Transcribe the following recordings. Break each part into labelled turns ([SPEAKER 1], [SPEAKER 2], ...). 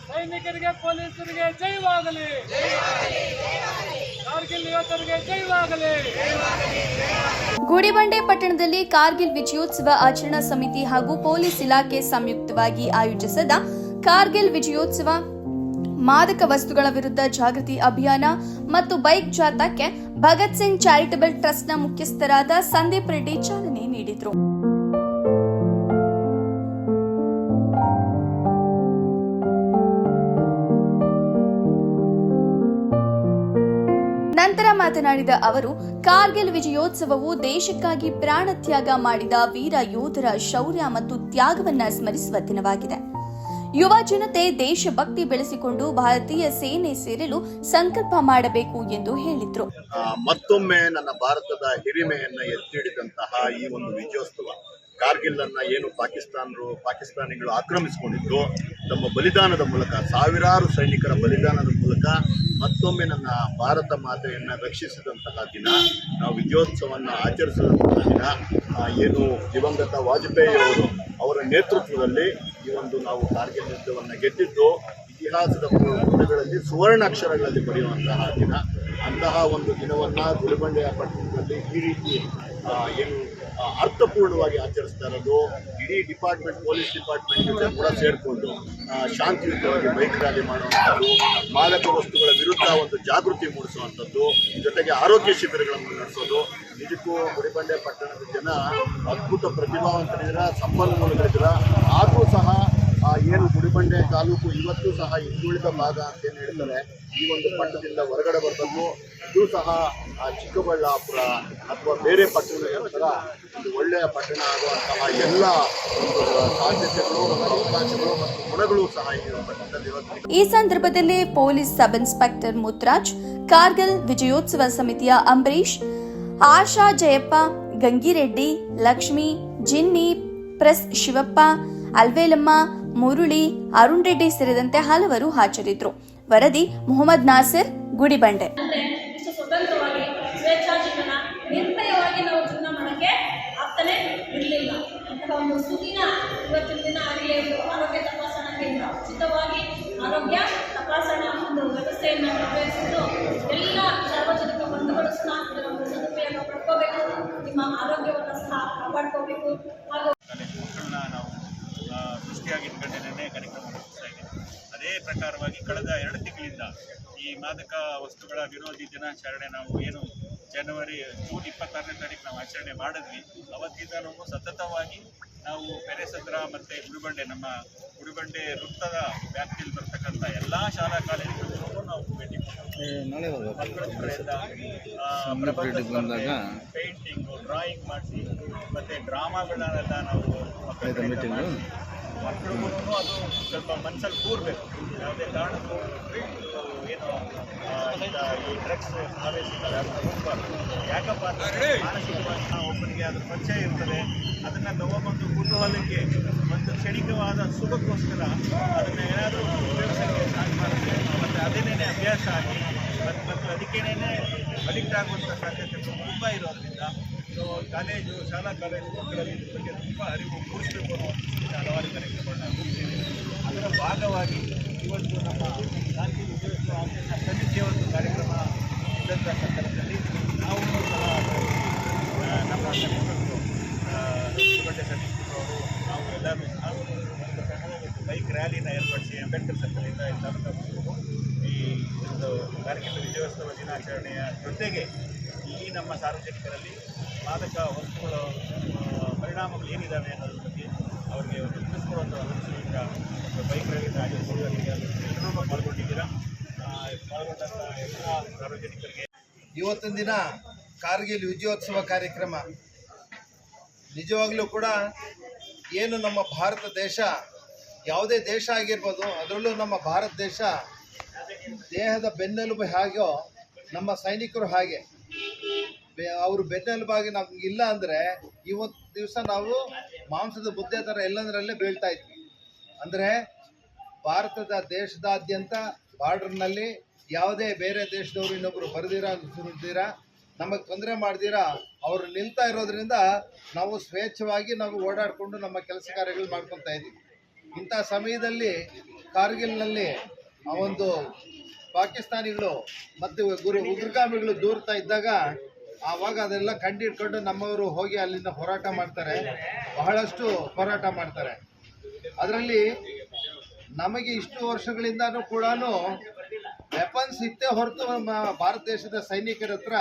[SPEAKER 1] ಸೈನಿಕರಿಗೆ ಪೊಲೀಸರಿಗೆ ಜೈವಾಗಲಿ, ಕಾರ್ಗಿಲ್ ಯೋಧರಿಗೆ ಜೈವಾಗಲಿ.
[SPEAKER 2] ಗುಡಿಬಂಡೆ ಪಟ್ಟಣದಲ್ಲಿ ಕಾರ್ಗಿಲ್ ವಿಜಯೋತ್ಸವ ಆಚರಣಾ ಸಮಿತಿ ಹಾಗೂ ಪೊಲೀಸ್ ಇಲಾಖೆ ಸಂಯುಕ್ತವಾಗಿ ಆಯೋಜಿಸಿದ ಕಾರ್ಗಿಲ್ ವಿಜಯೋತ್ಸವ ಮಾದಕ ವಸ್ತುಗಳ ವಿರುದ್ಧ ಜಾಗೃತಿ ಅಭಿಯಾನ ಮತ್ತು ಬೈಕ್ ಜಾಥಾಕ್ಕೆ ಭಗತ್ ಸಿಂಗ್ ಚಾರಿಟಬಲ್ ಟ್ರಸ್ಟ್ನ ಮುಖ್ಯಸ್ಥರಾದ ಸಂದೀಪ್ ರೆಡ್ಡಿ ಚಾಲನೆ ನೀಡಿದರು. ನಂತರ ಮಾತನಾಡಿದ ಅವರು, ಕಾರ್ಗಿಲ್ ವಿಜಯೋತ್ಸವವು ದೇಶಕ್ಕಾಗಿ ಪ್ರಾಣ ತ್ಯಾಗ ಮಾಡಿದ ವೀರ ಯೋಧರ ಶೌರ್ಯ ಮತ್ತು ತ್ಯಾಗವನ್ನ ಸ್ಮರಿಸುವ ದಿನವಾಗಿದೆ. ಯುವ ಜನತೆ ದೇಶಭಕ್ತಿ ಬೆಳೆಸಿಕೊಂಡು ಭಾರತೀಯ ಸೇನೆ ಸೇರಲು ಸಂಕಲ್ಪ ಮಾಡಬೇಕು ಎಂದು ಹೇಳಿದರು.
[SPEAKER 3] ಮತ್ತೊಮ್ಮೆ ನನ್ನ ಭಾರತದ ಹಿರಿಮೆಯನ್ನ ಎತ್ತಿ ಹಿಡಿದಂತಹ ಈ ಒಂದು ವಿಜಯೋತ್ಸವ, ಕಾರ್ಗಿಲ್ ಅನ್ನ ಏನು ಪಾಕಿಸ್ತಾನಿಗಳು ಆಕ್ರಮಿಸಿಕೊಂಡಿದ್ರು, ತಮ್ಮ ಬಲಿದಾನದ ಮೂಲಕ, ಸಾವಿರಾರು ಸೈನಿಕರ ಬಲಿದಾನದ ಮೂಲಕ ಮತ್ತೊಮ್ಮೆ ನನ್ನ ಭಾರತ ಮಾತೆಯನ್ನ ರಕ್ಷಿಸಿದಂತಹ ದಿನ, ನಾವು ವಿಜಯೋತ್ಸವವನ್ನು ಆಚರಿಸಿದಂತಹ ದಿನ. ಏನು ದಿವಂಗತ ವಾಜಪೇಯಿ ಅವರ ನೇತೃತ್ವದಲ್ಲಿ ಈ ಒಂದು ನಾವು ಕಾರ್ಗಿಲ್ ಯುದ್ಧವನ್ನು ಗೆದ್ದಿದ್ದು ಇತಿಹಾಸದ ಪುಟಗಳಲ್ಲಿ ಸುವರ್ಣ ಅಕ್ಷರಗಳಲ್ಲಿ ಬರೆಯುವಂತಹ ದಿನ. ಅಂತಹ ಒಂದು ದಿನವನ್ನು ಗುಡಿಬಂಡೆಯ ಪಟ್ಟಣದಲ್ಲಿ ಈ ರೀತಿ ಏನು ಅರ್ಥಪೂರ್ಣವಾಗಿ ಆಚರಿಸ್ತಾ ಇರೋದು, ಇಡೀ ಡಿಪಾರ್ಟ್ಮೆಂಟ್, ಪೊಲೀಸ್ ಡಿಪಾರ್ಟ್ಮೆಂಟ್ ಜೊತೆ ಕೂಡ ಸೇರಿಕೊಂಡು ಶಾಂತಿಯುತವಾಗಿ ಬೈಕ್ ರ್ಯಾಲಿ ಮಾಡುವಂಥದ್ದು, ಮಾದಕ ವಸ್ತುಗಳ ವಿರುದ್ಧ ಒಂದು ಜಾಗೃತಿ ಮೂಡಿಸುವಂಥದ್ದು, ಜೊತೆಗೆ ಆರೋಗ್ಯ ಶಿಬಿರಗಳನ್ನು ನಡೆಸೋದು. ನಿಜಕ್ಕೂ ಗುಡಿಬಂಡೆ ಪಟ್ಟಣದ ಜನ ಅದ್ಭುತ ಪ್ರತಿಭಾವಂತರಿದ್ದೀರ, ಸಂಪನ್ಮೂಲಗಳಿದ್ದೀರ. ಆದರೂ ಸಹ ಏನು ಗುಡಿಬಂಡೆ ತಾಲೂಕು ಇವತ್ತು ಸಹ ಹಿಂದುಳಿದ ಭಾಗ ಅಂತ ಏನು ಹೇಳ್ತಾರೆ, ಈ ಒಂದು ಪಟ್ಟಣದಿಂದ ಹೊರಗಡೆ ಬರಬೇಕು. ಇದು ಸಹ ಚಿಕ್ಕಬಳ್ಳಾಪುರ ಅಥವಾ ಬೇರೆ ಪಟ್ಟಣಗಳ ಥರ ಒಂದು ಒಳ್ಳೆಯ ಪಟ್ಟಣ ಆಗುವಂತಹ ಎಲ್ಲ ಸಾಧ್ಯತೆಗಳು, ಅವಕಾಶಗಳು ಮತ್ತು ಗುಣಗಳು ಸಹ ಈ ಪಟ್ಟಣದಲ್ಲಿ.
[SPEAKER 2] ಈ ಸಂದರ್ಭದಲ್ಲಿ police sub inspector Muttaraj, Kargil ವಿಜಯೋತ್ಸವ ಸಮಿತಿಯ ಅಂಬರೀಶ್, ಆಶಾ ಜಯಪ್ಪ, ಗಂಗಿರೆಡ್ಡಿ, ಲಕ್ಷ್ಮಿ, ಜಿನ್ನಿ, ಪ್ರೆಸ್ ಶಿವಪ್ಪ, ಅಲ್ವೇಲಮ್ಮ, ಮುರುಳಿ, ಅರುಣ್ ರೆಡ್ಡಿ ಸೇರಿದಂತೆ ಹಲವರು ಹಾಜರಿದ್ದರು. ವರದಿ ಮೊಹಮ್ಮದ್ ನಾಸಿರ್, ಗುಡಿಬಂಡೆ.
[SPEAKER 4] ಸ್ವತಂತ್ರವಾಗಿ ಸ್ವೇಚ್ಛಾ ಜೀವನ ನಿರ್ಭಯವಾಗಿ ನಾವು ಜೀವನ ಮಾಡೋಕ್ಕೆ ಆಗ್ತಾನೆ ಇರಲಿಲ್ಲ. ಅಂತಹ ಒಂದು ಸುದಿನ ಇವತ್ತಿನ ದಿನ ಆಗಲೇ ಆರೋಗ್ಯ ತಪಾಸಣಾ ಕೇಂದ್ರ ಉಚಿತವಾಗಿ ಆರೋಗ್ಯ ತಪಾಸಣಾ ಒಂದು ವ್ಯವಸ್ಥೆಯನ್ನು ನಿರ್ವಹಿಸಿದ್ದು ಎಲ್ಲ ಸಾರ್ವಜನಿಕ ಬಂಧುಗಳು ಸಹ ಇದರ ಒಂದು ಸದುಪಯೋಗ ಪಡ್ಕೋಬೇಕು, ನಿಮ್ಮ ಆರೋಗ್ಯವನ್ನು ಸಹ ಕಾಪಾಡ್ಕೋಬೇಕು. ಹಾಗೂ
[SPEAKER 5] ನಾವು ಸೃಷ್ಟಿಯಾಗಿ ಇಟ್ಕೊಂಡೇ ಕಾರ್ಯಕ್ರಮ ನಡೆಸ್ತಾ ಇದ್ದೀವಿ. ಅದೇ ಪ್ರಕಾರವಾಗಿ ಕಳೆದ 2 ತಿಂಗಳಿಂದ ಈ ಮಾದಕ ವಸ್ತುಗಳ ವಿರೋಧಿ ದಿನಾಚರಣೆ ನಾವು ಏನು ಜೂನ್ 26ನೇ ತಾರೀಕು ನಾವು ಆಚರಣೆ ಮಾಡಿದ್ವಿ. ಅವತ್ತಿಂದ ಸತತವಾಗಿ ನಾವು ಪೆರೇಸಂದ್ರ ಮತ್ತು ಗುಡಿಬಂಡೆ, ನಮ್ಮ ಗುಡಿಬಂಡೆ ವೃತ್ತದ ವ್ಯಾಪ್ತಿಯಲ್ಲಿ ಬರ್ತಕ್ಕಂಥ ಎಲ್ಲ ಶಾಲಾ ಕಾಲೇಜುಗಳಿಗೂ ನಾವು ಭೇಟಿ ಮಕ್ಕಳ ಕಡೆಯಿಂದ ಪೇಂಟಿಂಗು, ಡ್ರಾಯಿಂಗ್ ಮಾಡಿಸಿ ಮತ್ತು ಡ್ರಾಮಾಗಳನ್ನೆಲ್ಲ ನಾವು ಮಕ್ಕಳಿಗೂ ಅದು ಸ್ವಲ್ಪ ಮನಸ್ಸಲ್ಲಿ ಕೂರಬೇಕು. ಯಾವುದೇ ಕಾರಣಕ್ಕೂ ಏನು ಈ ಡ್ರಗ್ಸ್ ಆವೇಶಿದ್ದಾರೆ ಅದನ್ನು ಹೋಗಬಾರ್ದು. ಯಾಕಪ್ಪ ಅಂದರೆ ಮಾನಸಿಕವಾಗಿ ಒಬ್ಬನಿಗೆ ಅದ್ರ ಪರಿಚಯ ಇರ್ತದೆ, ಅದನ್ನು ತಗೊಂಬಂದು ಕುತೂಹಲಕ್ಕೆ ಒಂದು ಕ್ಷಣಿಕವಾದ ಸುಖಕ್ಕೋಸ್ಕರ ಅದನ್ನು ಏನಾದರೂ ಉಪಯೋಗಿಸೋಕ್ಕೆ ಸ್ಟಾರ್ಟ್ ಮಾಡುತ್ತೆ. ಮತ್ತು ಅದೇನೇ ಅಭ್ಯಾಸ ಆಗಿ ಮತ್ತು ಅದಕ್ಕೇನೇ ಅಡಿಕ್ಟ್ ಆಗುವಂಥ ಸಾಧ್ಯತೆಗಳು ತುಂಬ ಇರೋದ್ರಿಂದ ಕಾಲೇಜು, ಶಾಲಾ ಕಾಲೇಜು ಮಕ್ಕಳಲ್ಲಿ ಇದ್ರ ಬಗ್ಗೆ ತುಂಬ ಅರಿವು ಮೂಡಿಸಬೇಕು ಅನ್ನೋ ಹಲವಾರು ಕಾರ್ಯಕ್ರಮಗಳನ್ನ ರೂಪಿಸಿದ್ದೀವಿ. ಅದರ ಭಾಗವಾಗಿ ಇವತ್ತು ನಮ್ಮ ಶಾಂತಿ ವಿಜಯೋತ್ಸವ ಆಚರಣಾ ಸಮಿತಿಯ ಒಂದು ಕಾರ್ಯಕ್ರಮ ಇದ್ದಂಥ ಸಂದರ್ಭದಲ್ಲಿ ನಾವು ನಮ್ಮ ಸಮಿತಿಗಳು ಗುಡಿಬಂಡೆ ಸಮಿತಿಗಳು ನಾವು ಎಲ್ಲರೂ ಸಹ ಒಂದು ಸಣ್ಣದೊಂದು ಬೈಕ್ ರ್ಯಾಲಿನ ಏರ್ಪಡಿಸಿ ಅಂಬೇಡ್ಕರ್ ಸರ್ಕಲಿಂದ ಎಲ್ಲ ಈ ಒಂದು ಕಾರ್ಗಿಲ್ ವಿಜಯೋತ್ಸವ ದಿನಾಚರಣೆಯ ಜೊತೆಗೆ ಈ ನಮ್ಮ ಸಾರ್ವಜನಿಕರಲ್ಲಿ ಮಾದಕ ವಸ್ತುಗಳ ಪರಿಣಾಮಗಳು ಏನಿದ್ದಾವೆ ಅನ್ನೋದ್ರ ಬಗ್ಗೆ ಅವರಿಗೆ ಒಂದು ತಿಳಿಸ್ಕೊಡುವಂಥ ಉದ್ದೇಶದಿಂದ ಒಂದು ಬೈಕ್ ರ್ಯಾಲಿನ ಆಯೋಜಿಸಿದ್ದಾರೆ. ಎಲ್ಲರೂ ಪಾಲ್ಗೊಂಡಿದ್ದೀರಾ. ಪಾಲ್ಗೊಂಡಂಥ ಎಲ್ಲ ಸಾರ್ವಜನಿಕರಿಗೆ
[SPEAKER 6] ಇವತ್ತಿನ ದಿನ ಕಾರ್ಗಿಲ್ ವಿಜಯೋತ್ಸವ ಕಾರ್ಯಕ್ರಮ ನಿಜವಾಗ್ಲೂ ಕೂಡ ಏನು ನಮ್ಮ ಭಾರತ ದೇಶ, ಯಾವುದೇ ದೇಶ ಆಗಿರ್ಬೋದು, ಅದರಲ್ಲೂ ನಮ್ಮ ಭಾರತ ದೇಶ ದೇಹದ ಬೆನ್ನೆಲುಬು ಹೇಗೋ ನಮ್ಮ ಸೈನಿಕರು ಹಾಗೆ ಅವರು ಬೆನ್ನೆಲುಬಾಗಿ ನಮ್ಗೆ ಇಲ್ಲ ಅಂದರೆ ಇವತ್ತು ದಿವಸ ನಾವು ಮಾಂಸದ ಮುದ್ದೆ ಥರ ಎಲ್ಲಂದರಲ್ಲೇ ಬೀಳ್ತಾ ಇದ್ವಿ. ಅಂದರೆ ಭಾರತದ ದೇಶದಾದ್ಯಂತ ಬಾರ್ಡರ್ನಲ್ಲಿ ಯಾವುದೇ ಬೇರೆ ದೇಶದವರು ಇನ್ನೊಬ್ಬರು ಬರೆದಿರ ನಮಗೆ ತೊಂದರೆ ಮಾಡ್ದಿರಾ ಅವರು ನಿಲ್ತಾ ಇರೋದ್ರಿಂದ ನಾವು ಸ್ವೇಚ್ಛವಾಗಿ ನಾವು ಓಡಾಡಿಕೊಂಡು ನಮ್ಮ ಕೆಲಸ ಕಾರ್ಯಗಳು ಮಾಡ್ಕೊತಾ ಇದ್ದೀವಿ. ಇಂಥ ಸಮಯದಲ್ಲಿ ಕಾರ್ಗಿಲ್ನಲ್ಲಿ ಆ ಒಂದು ಪಾಕಿಸ್ತಾನಿಗಳು ಮತ್ತು ಉಗ್ರಗಾಮಿಗಳು ದೂರ್ತಾ ಇದ್ದಾಗ ಆವಾಗ ಅದೆಲ್ಲ ಕಂಡಿಡ್ಕೊಂಡು ನಮ್ಮವರು ಹೋಗಿ ಅಲ್ಲಿಂದ ಹೋರಾಟ ಮಾಡ್ತಾರೆ, ಬಹಳಷ್ಟು ಹೋರಾಟ ಮಾಡ್ತಾರೆ. ಅದರಲ್ಲಿ ನಮಗೆ ಇಷ್ಟು ವರ್ಷಗಳಿಂದನೂ ಕೂಡ ವೆಪನ್ಸ್ ಇತ್ತೇ ಹೊರತು ಭಾರತ ದೇಶದ ಸೈನಿಕರ ಹತ್ರ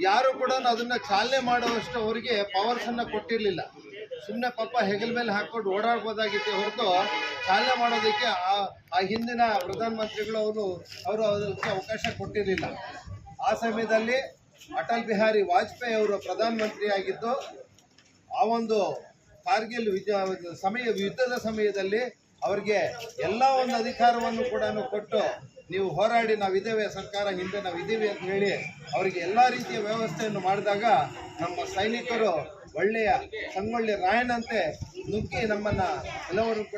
[SPEAKER 6] ಯಾರು ಕೂಡ ಅದನ್ನ ಚಾಲನೆ ಮಾಡುವಷ್ಟು ಅವರಿಗೆ ಪವರ್ಸನ್ನು ಕೊಟ್ಟಿರಲಿಲ್ಲ. ಸುಮ್ಮನೆ ಪಾಪ ಹೆಗಲ ಮೇಲೆ ಹಾಕೊಂಡು ಓಡಾಡ್ಬೋದಾಗಿತ್ತೆ ಹೊರತು ಚಾಲನೆ ಮಾಡೋದಕ್ಕೆ ಆ ಹಿಂದಿನ ಪ್ರಧಾನಮಂತ್ರಿಗಳು ಅವರು ಅದಕ್ಕೆ ಅವಕಾಶ ಕೊಟ್ಟಿರಲಿಲ್ಲ. ಆ ಸಮಯದಲ್ಲಿ ಅಟಲ್ ಬಿಹಾರಿ ವಾಜಪೇಯಿ ಅವರು ಪ್ರಧಾನಮಂತ್ರಿ ಆಗಿದ್ದು ಆ ಒಂದು ಕಾರ್ಗಿಲ್ ಯುದ್ಧದ ಸಮಯದಲ್ಲಿ ಅವರಿಗೆ ಎಲ್ಲ ಒಂದು ಅಧಿಕಾರವನ್ನು ಕೂಡ ಕೊಟ್ಟು ನೀವು ಹೋರಾಡಿ ನಾವಿದ್ದೇವೆ, ಸರ್ಕಾರ ಹಿಂದೆ ನಾವಿದ್ದೀವಿ ಅಂತ ಹೇಳಿ ಅವರಿಗೆ ಎಲ್ಲ ರೀತಿಯ ವ್ಯವಸ್ಥೆಯನ್ನು ಮಾಡಿದಾಗ ನಮ್ಮ ಸೈನಿಕರು ಒಳ್ಳೆಯ ಸಂಗೊಳ್ಳಿ ರಾಯಣ್ಣಂತೆ ನುಗ್ಗಿ ನಮ್ಮನ್ನು ಎಲ್ಲವರು